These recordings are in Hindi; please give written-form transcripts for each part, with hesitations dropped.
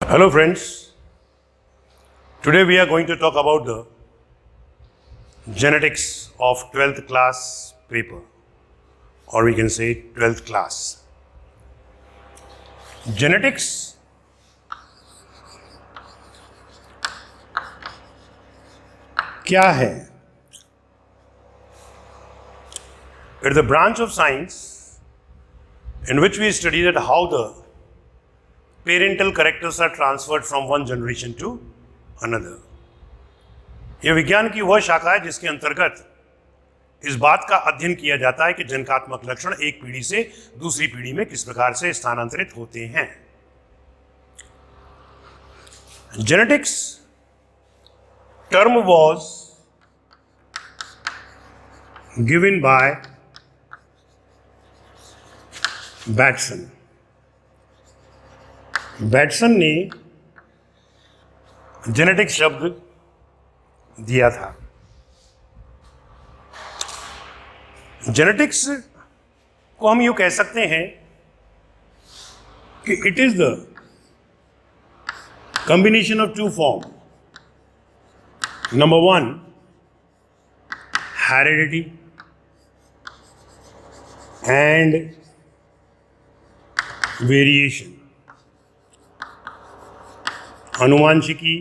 Hello friends, today we are going to talk about the genetics of 12th class paper, or we can say 12th class. Genetics क्या है? It is a branch of science in which we study that how the parental characters are transferred from one generation to another. यह विज्ञान की वह शाखा है जिसके अंतर्गत इस बात का अध्ययन किया जाता है कि जनकात्मक लक्षण एक पीढ़ी से दूसरी पीढ़ी में किस प्रकार से स्थानांतरित होते हैं. Genetics term was given by Bateson. Bateson ने जेनेटिक्स शब्द दिया था. जेनेटिक्स को हम यूं कह सकते हैं कि it is the combination of two form. Number one, heredity and variation. अनुवांशिकी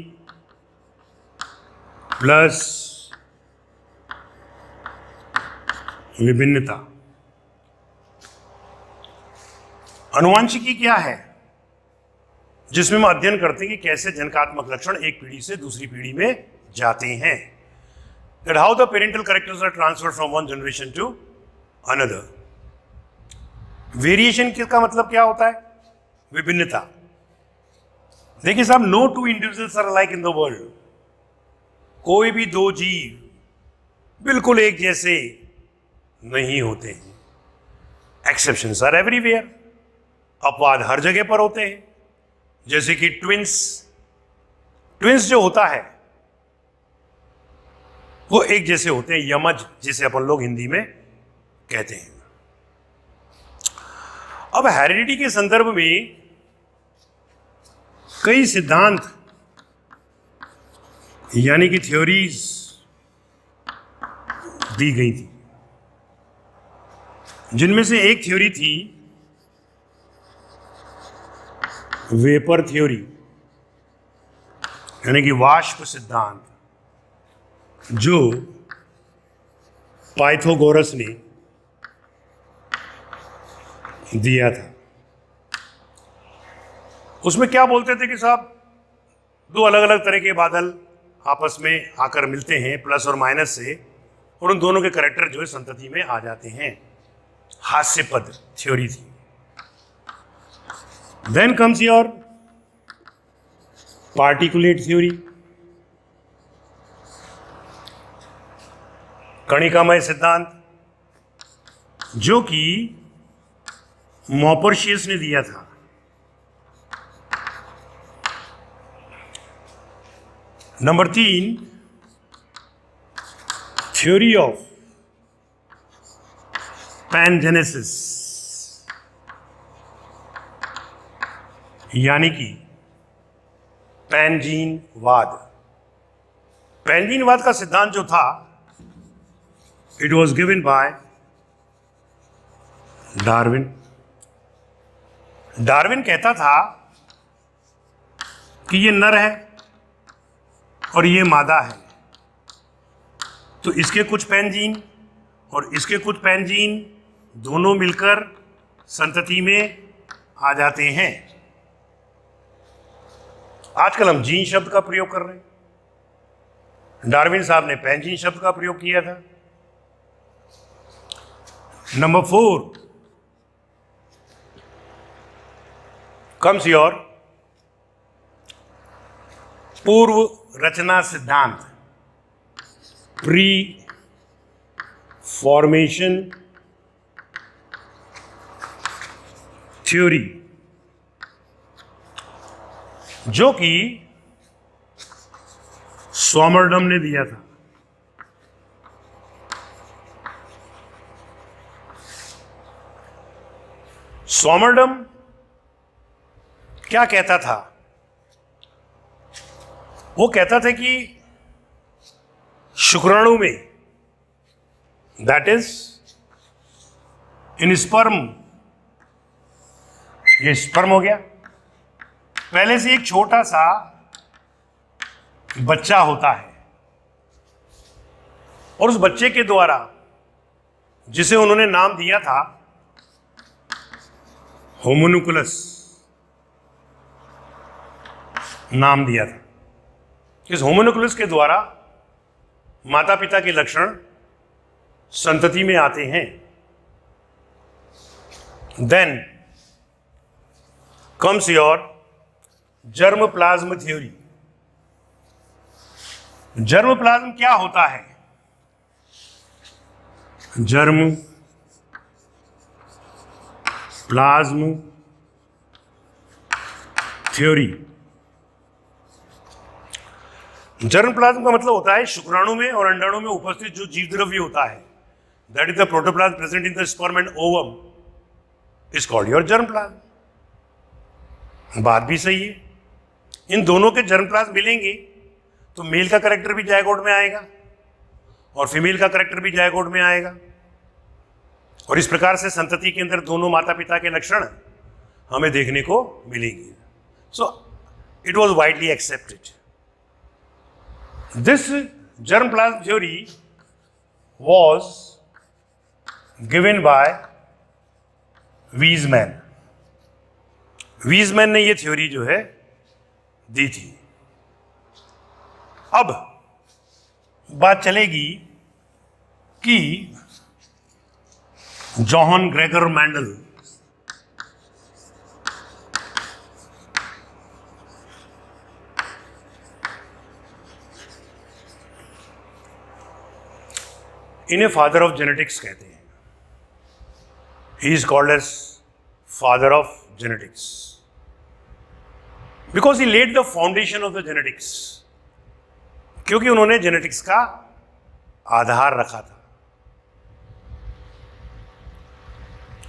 प्लस विभिन्नता. अनुवांशिकी क्या है? जिसमें हम अध्ययन करते हैं कि कैसे जनकात्मक लक्षण एक पीढ़ी से दूसरी पीढ़ी में जाते हैं. That how the parental characters are transferred from one generation to another. Variation का मतलब क्या होता है? विभिन्नता. देखिए साहब, no two individuals are alike in the world. कोई भी दो जीव बिल्कुल एक जैसे नहीं होते हैं. Exceptions are everywhere. अपवाद हर जगह पर होते हैं. जैसे कि ट्विंस जो होता है वो एक जैसे होते हैं. यमज जिसे अपन लोग हिंदी में कहते हैं. अब हेरिडिटी के संदर्भ में कई सिद्धांत यानी कि थ्योरीज दी गई थी, जिनमें से एक थ्योरी थी वेपर थ्योरी यानी कि वाष्प सिद्धांत, जो पाइथागोरस ने दिया था. उसमें क्या बोलते थे कि साहब दो अलग अलग तरह के बादल आपस में आकर मिलते हैं प्लस और माइनस से, और उन दोनों के कैरेक्टर जो है संतति में आ जाते हैं. हास्यपद थ्योरी थी. Then comes your particulate theory, कणिकामय सिद्धांत, जो कि मॉपर्शियस ने दिया था. नंबर 3, थ्योरी ऑफ पैनजेनेसिस यानी कि पैनजीनवाद. पैनजीनवाद का सिद्धांत जो था, it was given by Darwin. Darwin कहता था कि ये नर है और ये मादा है, तो इसके कुछ पैनजीन और इसके कुछ पैनजीन दोनों मिलकर संतति में आ जाते हैं. आजकल हम जीन शब्द का प्रयोग कर रहे हैं. डार्विन साहब ने पैनजीन शब्द का प्रयोग किया था. नंबर 4 कम्स योर पूर्व रचना सिद्धांत, प्री फॉर्मेशन थ्योरी, जो कि स्वामरडम ने दिया था. स्वामरडम क्या कहता था वो कहता था कि शुक्राणु में, दैट इज इन स्पर्म, ये स्पर्म हो गया, पहले से एक छोटा सा बच्चा होता है और उस बच्चे के द्वारा, जिसे उन्होंने नाम दिया था होम्युनकुलस, नाम दिया था। इस होम्युनकुलस के द्वारा माता पिता के लक्षण संतति में आते हैं। Then comes your germ plasm theory. Germ plasm क्या होता है? Germ plasm theory. Germ plasm का मतलब होता है शुक्राणु में और अंडाणु में उपस्थित जो जीव द्रव्य होता है, that is the protoplasm present in the sperm and ovum, is called your germ plasm. बात भी सही है, इन दोनों के जर्म प्लाज्म मिलेंगे तो मेल का कैरेक्टर भी जायगोट में आएगा और फीमेल का कैरेक्टर भी जायगोट में आएगा, और इस प्रकार से संतति के अंदर दोनों माता पिता के लक्षण हमें देखने को मिलेंगे। So it was widely accepted. This germ plasm theory was given by Weizmann. Weizmann ने ये थ्योरी जो है दी थी। अब बात चलेगी कि जॉन ग्रेगर मैंडल इन्हें फादर ऑफ जेनेटिक्स कहते हैं। He is called as father of genetics because he laid the foundation of the genetics, क्योंकि उन्होंने जेनेटिक्स का आधार रखा था।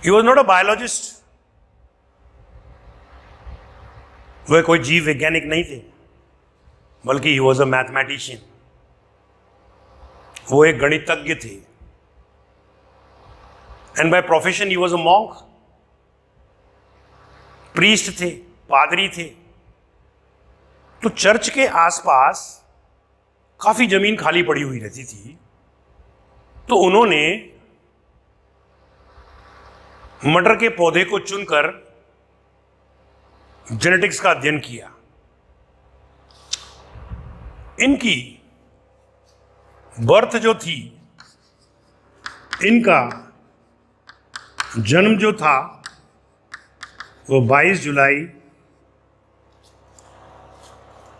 He was not a biologist, वह कोई जीव वैज्ञानिक नहीं थे, बल्कि ही वॉज अ मैथमेटिशियन, वो एक गणितज्ञ थे। And by profession he was a monk, priest थे, पादरी थे। तो चर्च के आसपास काफी जमीन खाली पड़ी हुई रहती थी, तो उन्होंने मटर के पौधे को चुनकर जेनेटिक्स का अध्ययन किया। इनकी बर्थ जो थी, इनका जन्म जो था वो 22 जुलाई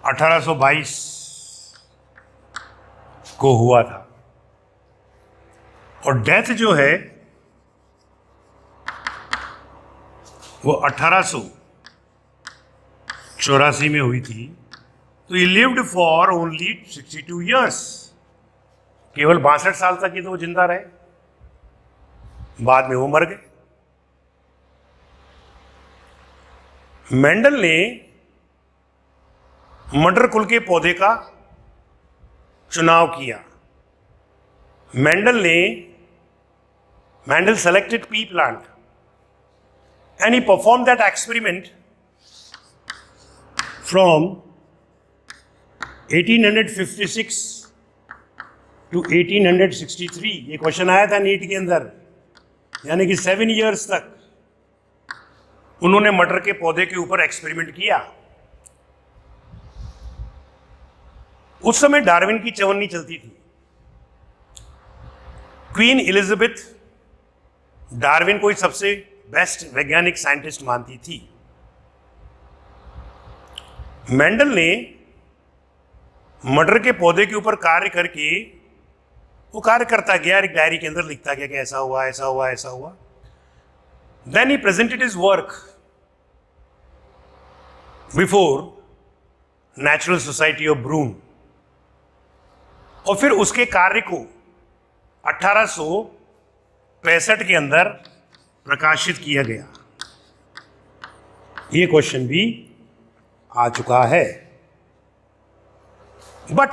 1822 को हुआ था, और डेथ जो है वो 1884 में हुई थी। तो ही लिव्ड फॉर ओनली 62 ईयर्स, केवल 62 साल तक ही तो वो जिंदा रहे, बाद में वो मर गए। मेंडल ने मटर कुल के पौधे का चुनाव किया। Mendel selected pea plant and he performed that experiment from 1856 to 1863। ये क्वेश्चन आया था नीट के अंदर, यानी कि 7 इयर्स तक उन्होंने मटर के पौधे के ऊपर एक्सपेरिमेंट किया। उस समय डार्विन की चवन्नी चलती थी। क्वीन एलिजाबेथ डार्विन को सबसे बेस्ट वैज्ञानिक साइंटिस्ट मानती थी। मेंडल ने मटर के पौधे के ऊपर कार्य करके वो कार्य करता गया, एक डायरी के अंदर लिखता गया कि ऐसा हुआ, ऐसा हुआ, ऐसा हुआ। Then he presented his work before natural society of Brunn, और फिर उसके कार्य को 1865 के अंदर प्रकाशित किया गया। ये क्वेश्चन भी आ चुका है। But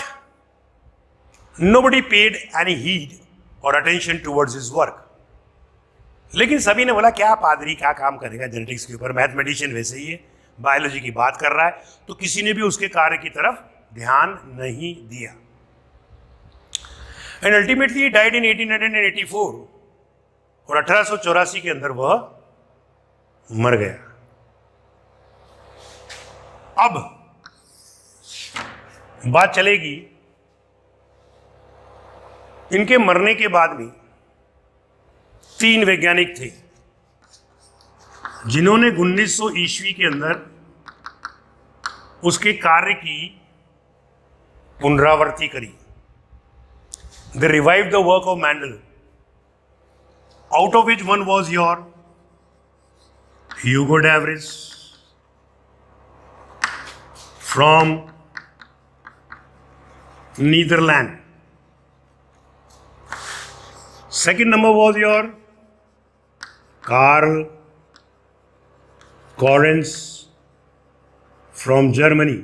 nobody paid any heed or attention towards his work. लेकिन सभी ने बोला क्या पादरी क्या काम करेगा जेनेटिक्स के ऊपर, मैथमेटिशियन वैसे ही है, बायोलॉजी की बात कर रहा है, तो किसी ने भी उसके कार्य की तरफ ध्यान नहीं दिया. एंड अल्टीमेटली डाइड इन 1884 और 1884 के अंदर वह मर गया. अब बात चलेगी इनके मरने के बाद भी 3 वैज्ञानिक थे जिन्होंने 1900 ईस्वी के अंदर उसके कार्य की पुनरावृत्ति करी. They revived the work of Mendel, out of which one was your Hugo de Vries from Netherlands. Second number was your Karl Correns from Germany.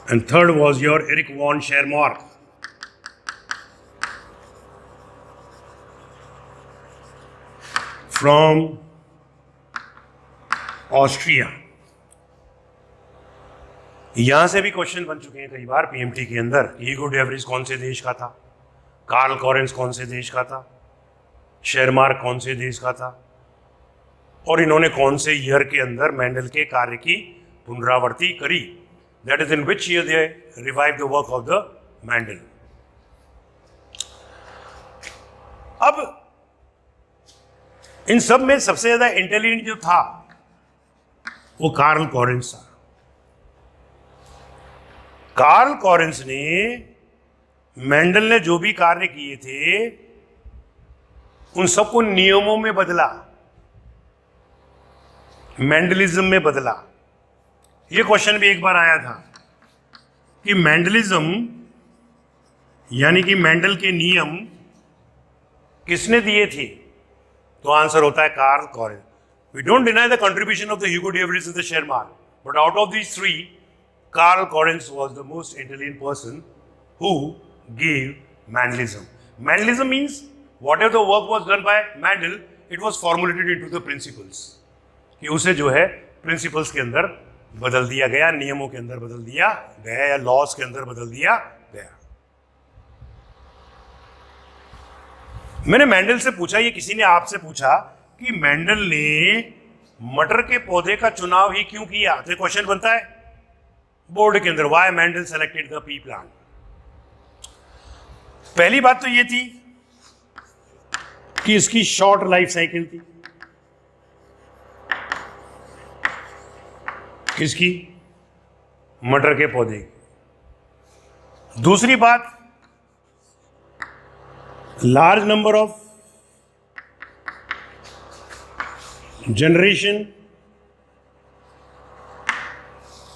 And third was your Erich von Schermark from Austria. यहां से भी क्वेश्चन बन चुके हैं कई बार पीएमटी के अंदर. ह्यूगो डे व्रीज कौन से देश का था, कार्ल कॉरेंस कौन से देश का था, शेरमार्क कौन से देश का था, और इन्होंने कौन से ईयर के अंदर मेंडल के कार्य की पुनरावृत्ति करी. That is in which year they revived the work of the Mendel. अब इन सब में सबसे ज्यादा इंटेलिजेंट जो था वो कार्ल कॉरेंस था. कार्ल कॉरेंस ने मेंडल ने जो भी कार्य किए थे उन सबको नियमों में बदला, मेंडलिज्म में बदला. ये क्वेश्चन भी एक बार आया था कि मेंडलिज्म यानी कि मेंडल के नियम किसने दिए थे, तो आंसर होता है Karl Correns. We don't deny the contribution of the Hugo de Vries and the Tschermak, but out of these 3 Karl Correns was the most intelligent person who gave Mendelism. Mendelism means whatever the work was done by Mendel, it was formulated into the principles. कि उसे जो है प्रिंसिपल्स के अंदर बदल दिया गया, नियमों के अंदर बदल दिया गया या लॉस के अंदर बदल दिया गया. मैंने मेंडल से पूछा, ये किसी ने आपसे पूछा कि मेंडल ने मटर के पौधे का चुनाव ही क्यों किया, तो क्वेश्चन बनता है बोर्ड के अंदर, why Mendel selected the pea plant. पहली बात तो ये थी कि इसकी शॉर्ट लाइफ साइकिल थी. किसकी? मटर के पौधे. दूसरी बात, लार्ज नंबर ऑफ जनरेशन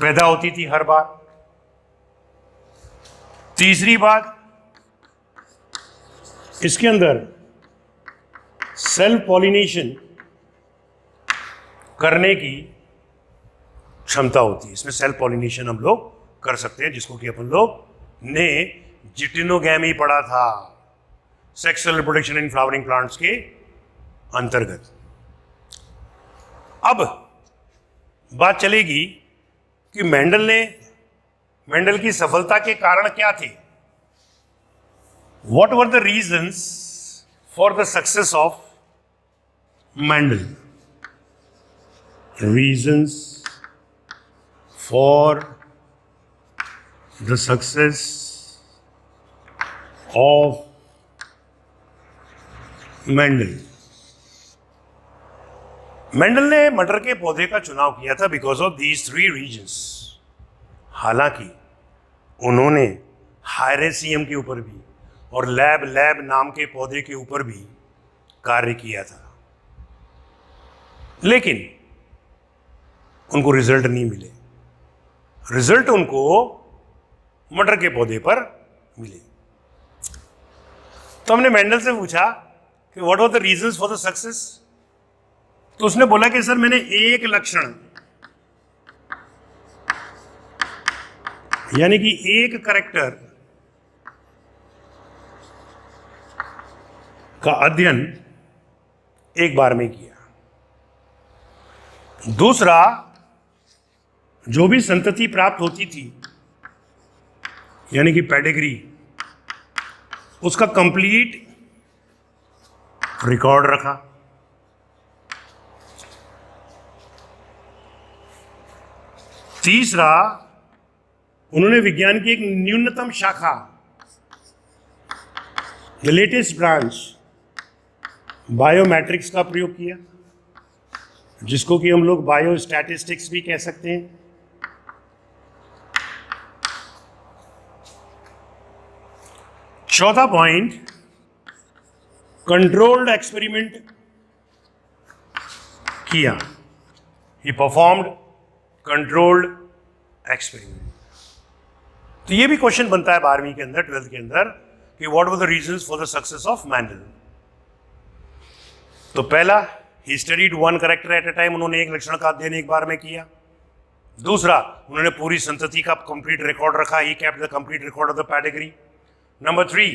पैदा होती थी हर बार. तीसरी बात, इसके अंदर सेल्फ पॉलिनेशन करने की क्षमता होती है. इसमें सेल्फ पॉलिनेशन हम लोग कर सकते हैं, जिसको कि अपन लोग ने जिटिनोगैमी पढ़ा था, sexual reproduction in flowering plants के अंतर्गत. अब बात चलेगी कि मेंडल की सफलता के कारण क्या थे. What were the reasons for the success of Mendel? Reasons for the success of Mendel. Mendel ने मटर के पौधे का चुनाव किया था बिकॉज ऑफ दीज 3 रीजन्स. हालांकि उन्होंने हायरेसियम के ऊपर भी और लैब नाम के पौधे के ऊपर भी कार्य किया था, लेकिन उनको रिजल्ट नहीं मिले. रिजल्ट उनको मटर के पौधे पर मिले. तो हमने मेंडल से पूछा कि what were the reasons for the success. तो उसने बोला कि सर मैंने एक लक्षण यानी कि एक कैरेक्टर का अध्ययन एक बार में किया। दूसरा, जो भी संतति प्राप्त होती थी यानी कि पेडिग्री, उसका कंप्लीट रिकॉर्ड रखा। तीसरा, उन्होंने विज्ञान की एक न्यूनतम शाखा, द लेटेस्ट ब्रांच, बायोमेट्रिक्स का प्रयोग किया, जिसको कि हम लोग बायोस्टैटिस्टिक्स भी कह सकते हैं। चौथा पॉइंट, कंट्रोल्ड एक्सपेरिमेंट किया। ही परफॉर्म्ड कंट्रोल्ड एक्सपेरिमेंट। तो ये भी क्वेश्चन बनता है 12वीं के अंदर, 12th के अंदर, कि what were the reasons for the success of Mendel. तो पहला, he studied one character at a time, उन्होंने एक लक्षण का अध्ययन एक बार में किया। दूसरा, उन्होंने पूरी संतति का कंप्लीट रिकॉर्ड रखा, he kept the complete record of the pedigree. Number 3,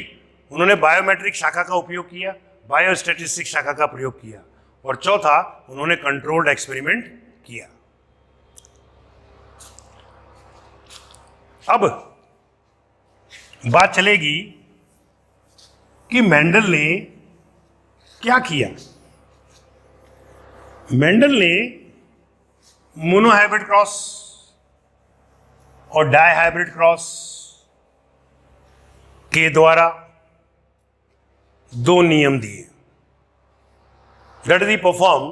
उन्होंने बायोमेट्रिक शाखा का उपयोग किया, बायोस्टैटिस्टिक्स शाखा का प्रयोग किया। और चौथा, उन्होंने कंट्रोल्ड एक्सपेरिमेंट किया। अब बात चलेगी कि मेंडल ने क्या किया। मेंडल ने मोनोहाइब्रिड क्रॉस और डाइहाइब्रिड क्रॉस के द्वारा दो नियम दिए। That is perform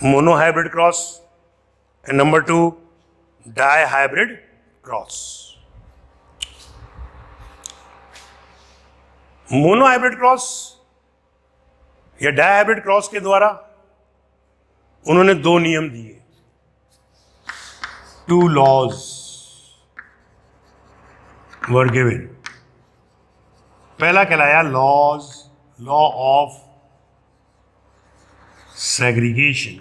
monohybrid cross and number 2 dihybrid cross. Monohybrid cross या डाइहाइब्रिड क्रॉस के द्वारा उन्होंने दो नियम दिए, 2 लॉज वर गिवन। पहला कहलाया लॉ ऑफ सेग्रीगेशन,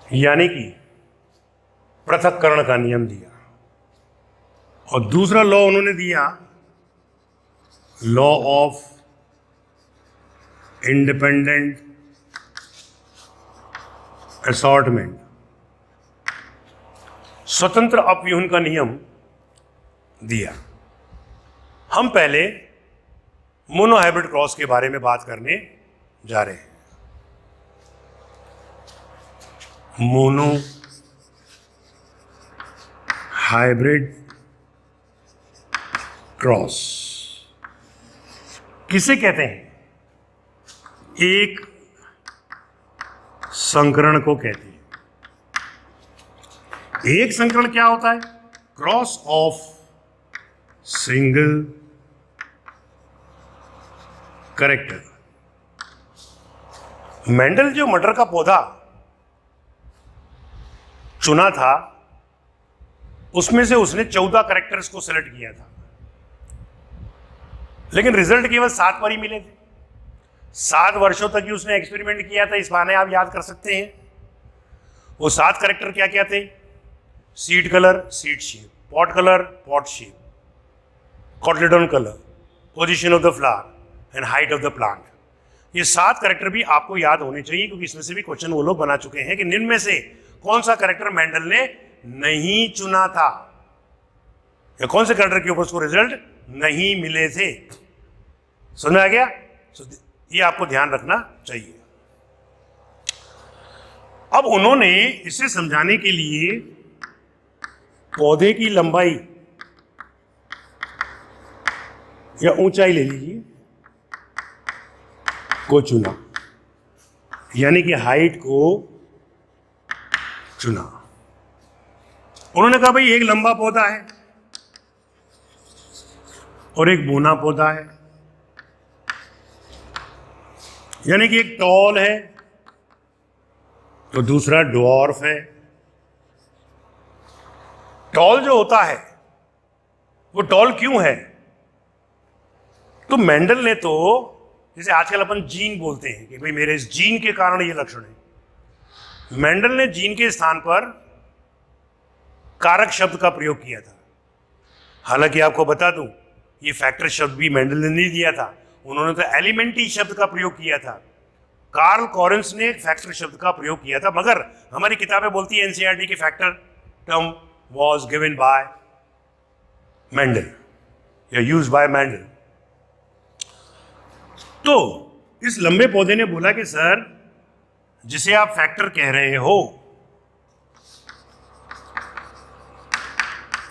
यानी कि पृथक्करण का नियम दिया। और दूसरा लॉ उन्होंने दिया लॉ ऑफ इंडिपेंडेंट असॉर्टमेंट, स्वतंत्र अपव्यूहन का नियम दिया। हम पहले मोनोहाइब्रिड क्रॉस के बारे में बात करने जा रहे हैं। मोनो हाइब्रिड क्रॉस किसे कहते हैं? एक संकरण को कहते हैं। एक संकरण क्या होता है? Cross of single character. Mendel जो मटर का पौधा चुना था, उसमें से उसने 14 कैरेक्टर्स को सेलेक्ट किया था, लेकिन रिजल्ट केवल 7 पर ही मिले थे। 7 वर्षों तक ही उसने एक्सपेरिमेंट किया था। इस बहाने आप याद कर सकते हैं वो 7 कैरेक्टर क्या क्या थे? Seed colour, seed shape, pod colour, pod shape, cotyledon colour, position of the flower and height of the plant. ये 7 कैरेक्टर भी आपको याद होने चाहिए, क्योंकि इसमें से भी क्वेश्चन वो लोग बना चुके हैं कि निम्न में से कौन सा कैरेक्टर मेंडल ने नहीं चुना था, या कौन से कैरेक्टर के ऊपर उसको रिजल्ट नहीं मिले थे। समझ में आ गया? ये आपको ध्यान रखना चाहिए। अब उन्होंने इसे समझाने के लिए पौधे की लंबाई या ऊंचाई ले लीजिए को चुना, यानी कि हाइट को चुना। उन्होंने कहा भाई एक लंबा पौधा है और एक बूना पौधा है, यानी कि एक टॉल है तो दूसरा ड्वार्फ है। टॉल जो होता है वो टॉल क्यों है? तो मेंडल ने तो, जैसे आजकल अपन जीन बोलते हैं कि भाई मेरे इस जीन के कारण ये लक्षण है, मेंडल ने जीन के स्थान पर कारक शब्द का प्रयोग किया था। हालांकि आपको बता दूं, ये फैक्टर शब्द भी मेंडल ने नहीं दिया था, उन्होंने तो एलिमेंटी शब्द का प्रयोग किया था। कार्ल कॉरेंस ने फैक्टर शब्द का प्रयोग किया था, मगर हमारी किताबें बोलती है एनसीईआरटी की factor term was given by Mendel या यूज बाय मेंडल। तो इस लंबे पौधे ने बोला कि सर, जिसे आप फैक्टर कह रहे हो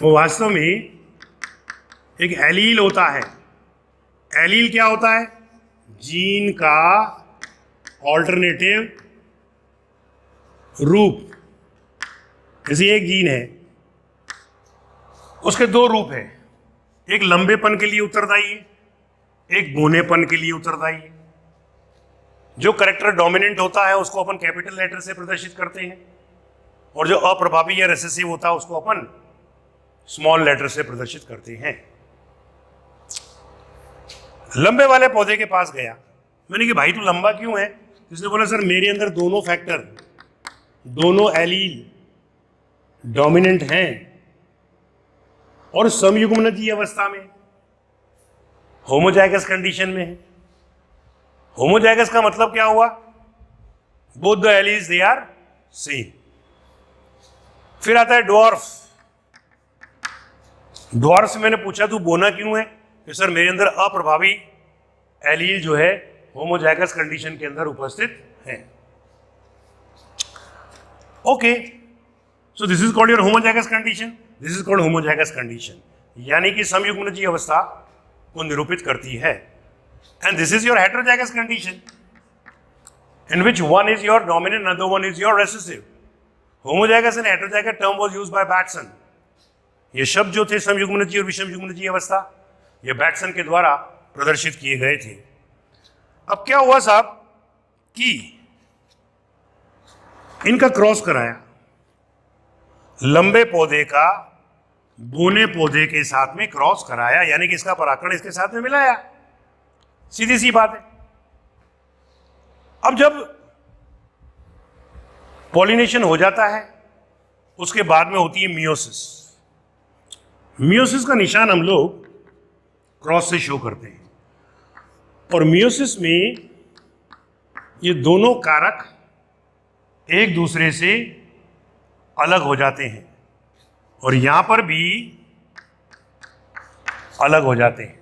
वो वास्तव में एक एलील होता है। एलील क्या होता है? जीन का ऑल्टरनेटिव रूप। जैसे एक जीन है, उसके दो रूप है, एक लंबेपन के लिए उत्तरदायी है, एक बोनेपन के लिए उत्तरदायी है। जो करेक्टर डोमिनेंट होता है उसको अपन कैपिटल लेटर से प्रदर्शित करते हैं, और जो अप्रभावी या रिसेसिव होता है उसको अपन स्मॉल लेटर से प्रदर्शित करते हैं। लंबे वाले पौधे के पास गया, मैंने कि भाई तू लंबा क्यों है? उसने बोला सर, मेरे अंदर दोनों फैक्टर, दोनों एलील डोमिनेंट हैं और समयुग्मनजीय अवस्था में, होमोजाइगस कंडीशन में है। होमोजाइगस का मतलब क्या हुआ? Both the alleles they are same. फिर आता है ड्वार्फ। ड्वार्फ से मैंने पूछा तू बोना क्यों है? कि सर, मेरे अंदर अप्रभावी एलील जो है होमोजाइगस कंडीशन के अंदर उपस्थित है। Okay, so this is called your homozygous condition, this is called homozygous condition, यानी कि समयुग्मनजीय अवस्था को निरूपित करती है। And this is your heterozygous condition in which one is your dominant, another one is your recessive. Homozygous and heterozygous term was used by Batson. ये शब्द जो थे समयुग्मनजीय और विषमयुग्मनजीय अवस्था, ये बैटसन के द्वारा प्रदर्शित किए गए थे। अब क्या हुआ साहब कि इनका क्रॉस कराया, लंबे पौधे का बोने पौधे के साथ में क्रॉस कराया, यानी कि इसका परागकण इसके साथ में मिलाया। सीधी सी बात है। अब जब पॉलिनेशन हो जाता है, उसके बाद में होती है मियोसिस। मियोसिस का निशान हम लोग क्रॉस से शो करते हैं, और मियोसिस में ये दोनों कारक एक दूसरे से अलग हो जाते हैं, और यहां पर भी अलग हो जाते हैं।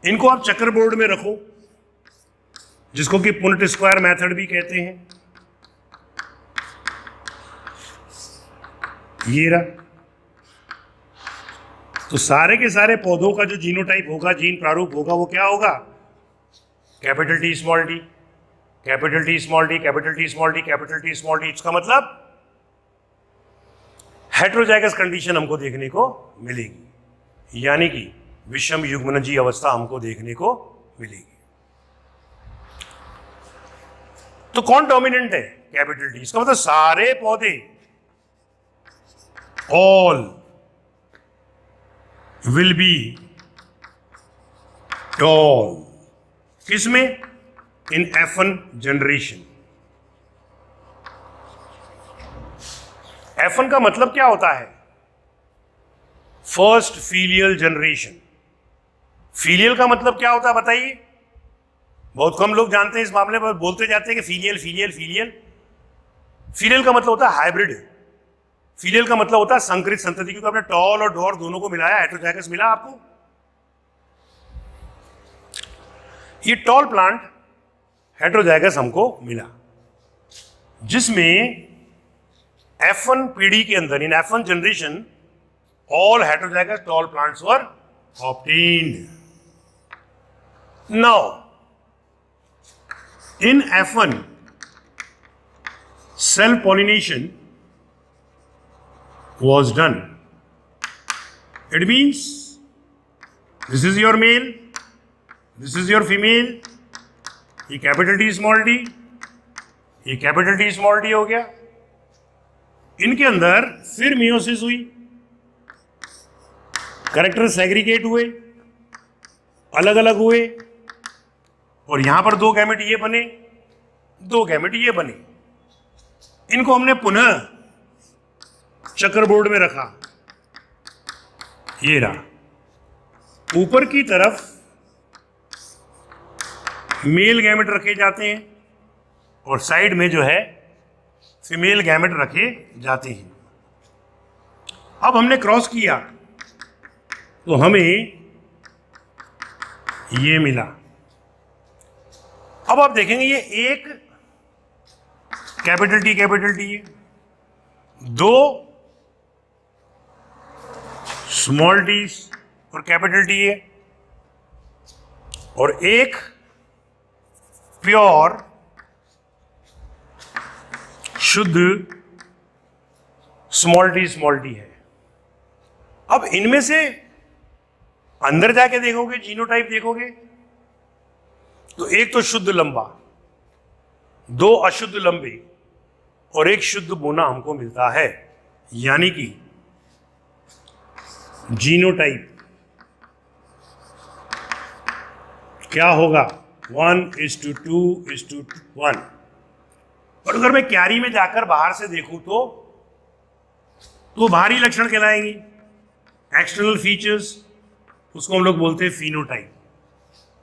इनको आप चक्कर बोर्ड में रखो, जिसको कि पुनेट स्क्वायर मेथड भी कहते हैं। ये रहा। तो सारे के सारे पौधों का जो जीनोटाइप होगा, जीन प्रारूप होगा, वो क्या होगा? Capital T small T, capital T small T, capital T small T, capital T small T. इसका मतलब हेटेरोजाइगस कंडीशन हमको देखने को मिलेगी, यानी कि विषम युग्मनजीय अवस्था हमको देखने को मिलेगी। तो कौन डोमिनेंट है? Capital T. इसका मतलब सारे पौधे, ऑल विल बी टॉल। किसमें? इन F1 जनरेशन। F1 का मतलब क्या होता है? First filial generation. फीलियल का मतलब क्या होता है बताइए? बहुत कम लोग जानते हैं इस मामले में, बोलते जाते हैं कि फीलियल फीलियल फीलियल। फीलियल का मतलब होता है हाइब्रिड। फीलियल का मतलब होता है संकरित संतति, क्योंकि आपने टॉल और डॉर दोनों को मिलाया, हेटेरोजाइगस मिला आपको। ये टॉल प्लांट हेटेरोजाइगस हमको मिला, जिसमें F1 पीढ़ी के अंदर, इन F1 generation, all heterozygous tall plants were obtained. Now in F1, cell pollination was done. It means this is your male, this is your female, ये कैपिटल टी स्मॉल टी, ये कैपिटल टी स्मॉल टी हो गया। इनके अंदर फिर मियोसिस हुई, कैरेक्टर सेग्रीगेट हुए, अलग अलग हुए, और यहां पर दो गैमेट ये बने, दो गैमेट ये बने। इनको हमने पुनः चक्करबोर्ड में रखा, ये रहा। ऊपर की तरफ मेल गैमेट रखे जाते हैं और साइड में जो है फीमेल गैमेट रखे जाते हैं। अब हमने क्रॉस किया तो हमें ये मिला। अब आप देखेंगे ये एक कैपिटल टी है, दो स्मॉल टी और कैपिटल टी है, और एक प्योर शुद्ध स्मॉल टी है। अब इनमें से अंदर जाके देखोगे, जीनोटाइप देखोगे, तो एक तो शुद्ध लंबा, दो अशुद्ध लंबे और एक शुद्ध बोना हमको मिलता है। यानी कि जीनोटाइप क्या होगा, 1:2:1। और अगर मैं क्यारी में जाकर बाहर से देखूं तो बाहरी लक्षण कहलाएंगे, एक्सटर्नल फीचर्स, उसको हम लोग बोलते हैं फिनोटाइप।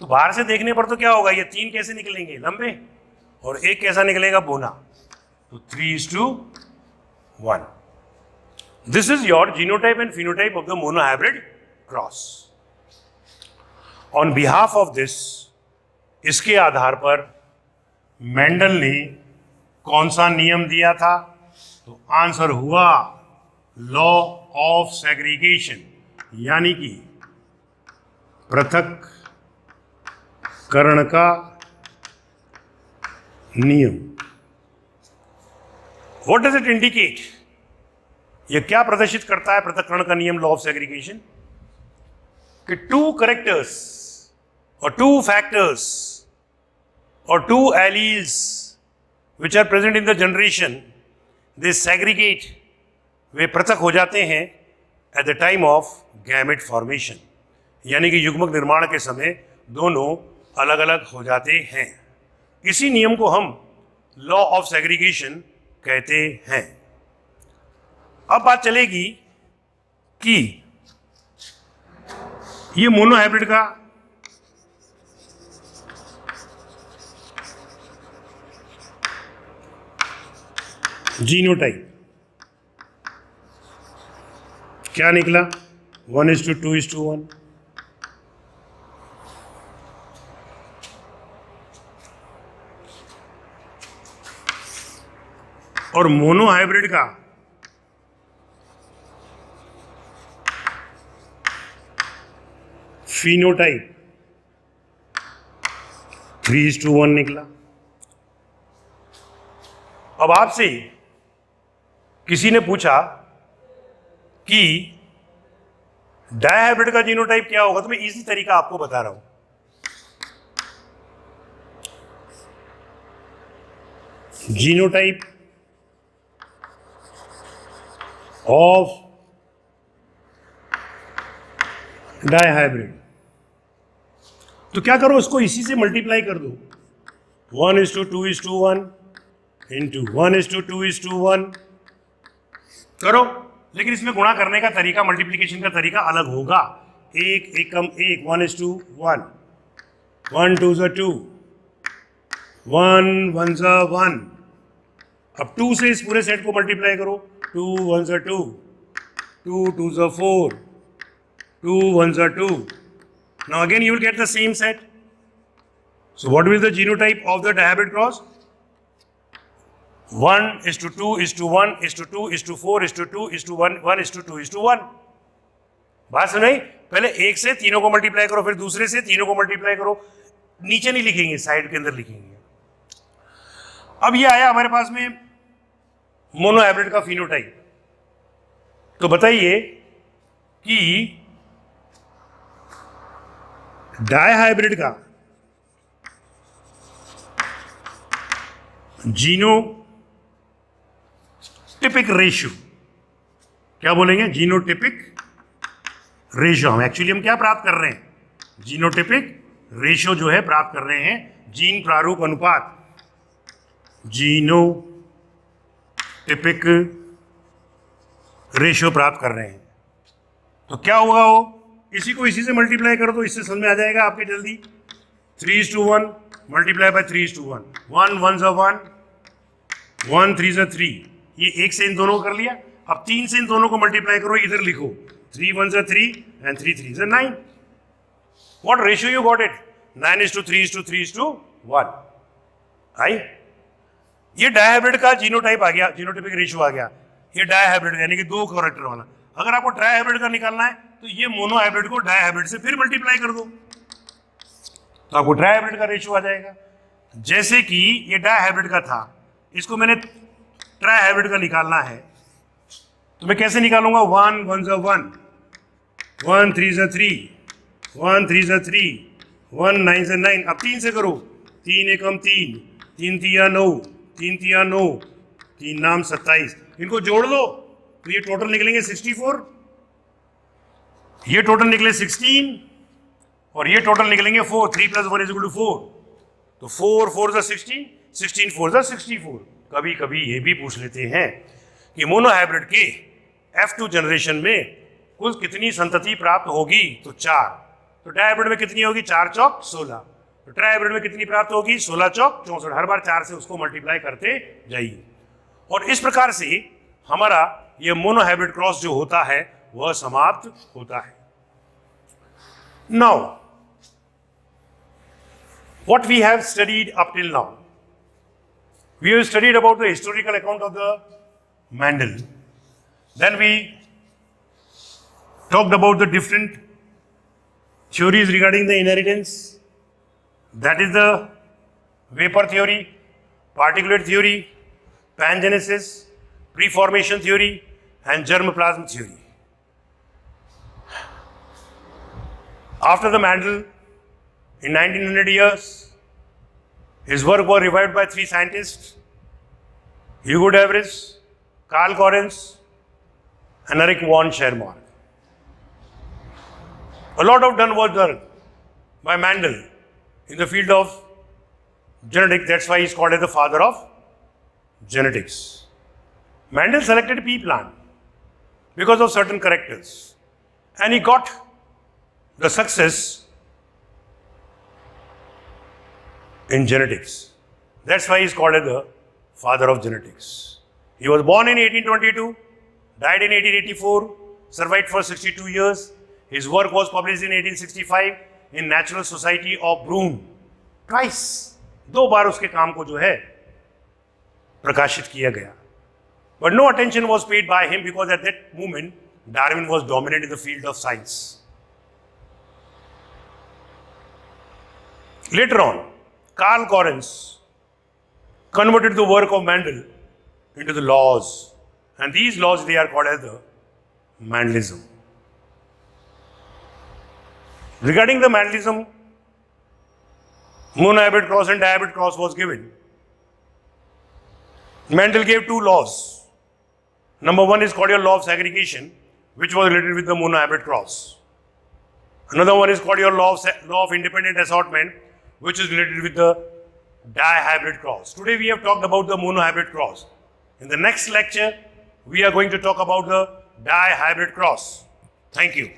तो बाहर से देखने पर तो क्या होगा, ये तीन कैसे निकलेंगे, लंबे, और एक कैसा निकलेगा, बोना। तो 3:1। This is your genotype and phenotype of the monohybrid cross. On behalf of this, इसके आधार पर मेंडल ने कौन सा नियम दिया था, तो आंसर हुआ लॉ ऑफ सेग्रीगेशन, यानी कि पृथक्करण का नियम। व्हाट डज इट इंडिकेट, यह क्या प्रदर्शित करता है पृथक्करण का नियम, लॉ ऑफ सेग्रीगेशन, कि टू करेक्टर्स और टू फैक्टर्स और two alleles which are present in the generation, they segregate, वे पृथक हो जाते हैं at the time of gamete formation, यानी कि युग्मक निर्माण के समय दोनों अलग अलग हो जाते हैं। इसी नियम को हम लॉ ऑफ सेग्रीगेशन कहते हैं। अब बात चलेगी कि ये मोनोहाइब्रिड का जीनोटाइप क्या निकला, 1:2:1। और मोनोहाइब्रिड का फिनोटाइप 3:1 निकला। अब आपसे किसी ने पूछा कि डायहाइब्रिड का जीनोटाइप क्या होगा, तो मैं इसी तरीका आपको बता रहा हूं। जीनोटाइप ऑफ डायहाइब्रिड, तो क्या करो, इसको इसी से मल्टीप्लाई कर दो, 1:2:1 इंटू 1:2:1 करो। लेकिन इसमें गुणा करने का तरीका, मल्टीप्लिकेशन का तरीका अलग होगा। एक एकम एक, 1:1, 1 2 2, 1 1 1। अब 2 से इस पूरे सेट को मल्टीप्लाई करो, 2 1 2, 2 2 4, 2 1 2। Now again you will get the same set. So what will be the genotype of the dihybrid cross? 1:2:1:2:4:2:1 1:2:1। बात सुनाई, पहले एक से तीनों को मल्टीप्लाई करो, फिर दूसरे से तीनों को मल्टीप्लाई करो। नीचे नहीं लिखेंगे, साइड के अंदर लिखेंगे। अब ये आया हमारे पास में मोनोहाइब्रिड का फिनोटाइप। तो बताइए कि डायहाइब्रिड का जीनोटिपिक रेशियो क्या बोलेंगे, जीनोटिपिक रेशियो। हम क्या प्राप्त कर रहे हैं, जीनोटिपिक रेशियो जो है प्राप्त कर रहे हैं, जीन प्रारूप अनुपात, जीनो टिपिक रेशियो प्राप्त कर रहे हैं। तो क्या होगा वो, इसी को इसी से मल्टीप्लाई करो तो इससे समझ में आ जाएगा आपके जल्दी। 3:1 मल्टीप्लाई बाय 3:1, 1 1 ज़ा 1, 1 3 ज़ा 3, ये एक से इन दोनों को कर लिया। अब 3 से इन दोनों को मल्टीप्लाई करो, इधर लिखो 3 1 ज़ा 3 एंड 3 3 ज़ा 9। What ratio you got it? 9:3:3:1। आई, ये डायहाइब्रिड का जीनोटाइप आ गया, जीनोटाइपिक रेशियो आ गया। ये डायहाइब्रिड यानी कि दो कैरेक्टर वाला। अगर आपको ट्राइहाइब्रिड का निकालना है तो ये मोनोहाइब्रिड को डायहाइब्रिड से फिर मल्टीप्लाई कर दो, तो आपको ट्राइहाइब्रिड का रेशियो आ जाएगा। जैसे कि ये डायहाइब्रिड का था, इसको मैंने ट्राइहाइब्रिड का निकालना है, तो मैं कैसे निकालूंगा? 1 1 ज़ा 1, 1 3 ज़ा 3, 1 3 ज़ा 3, 1 9 ज़ा 9। अब 3 से करो, 3 एकम 3, 3 तिया 9, 3 तिया 9, 3 नाम 27। इनको जोड़ दो तो ये टोटल निकलेंगे 64, ये टोटल निकले 16 और ये टोटल निकलेंगे 4। 3 + 1 = 4। तो 4 4 ज़ा 16, 16 4 ज़ा 64। कभी कभी ये भी पूछ लेते हैं कि मोनोहाइब्रिड के F2 जनरेशन में कुल कितनी संतति प्राप्त होगी? तो 4। तो डायहाइब्रिड में कितनी होगी? 4 चौक 16। तो ट्राइहाइब्रिड में कितनी प्राप्त होगी? 16 चौक 64। हर बार 4 से उसको मल्टीप्लाई करते जाइए। और इस प्रकार से हमारा ये मोनोहाइब्रिड क्रॉस जो होता है वह समाप्त होता है। Now what we have studied up till now, we have studied about the historical account of the Mendel. Then we talked about the different theories regarding the inheritance. That is the vapor theory, particulate theory, pangenesis, preformation theory, and germplasm theory. After the Mendel, in 1900 years, his work was revived by 3 scientists: Hugo de Vries, Carl Correns, and Erich von Schermark. A lot of done was done by Mendel in the field of genetics. That's why he is called as the father of genetics. Mendel selected pea plant because of certain characters, and he got the success in genetics. That's why he is called as the father of genetics. He was born in 1822, died in 1884, survived for 62 years. His work was published in 1865 in Natural Society of Brunn. Twice, 2 बार उसके काम को जो है प्रकाशित किया गया. But no attention was paid by him because at that moment Darwin was dominant in the field of science. Later on, Carl Correns converted the work of Mendel into the laws, and these laws they are called as the Mendelism. Regarding the Mendelism, monohybrid cross and dihybrid cross was given. Mendel gave 2 laws. Number 1 is called your law of segregation, which was related with the monohybrid cross. Another one is called your law of independent assortment, which is related with the dihybrid cross. Today we have talked about the monohybrid cross. In the next lecture, we are going to talk about the dihybrid cross. Thank you.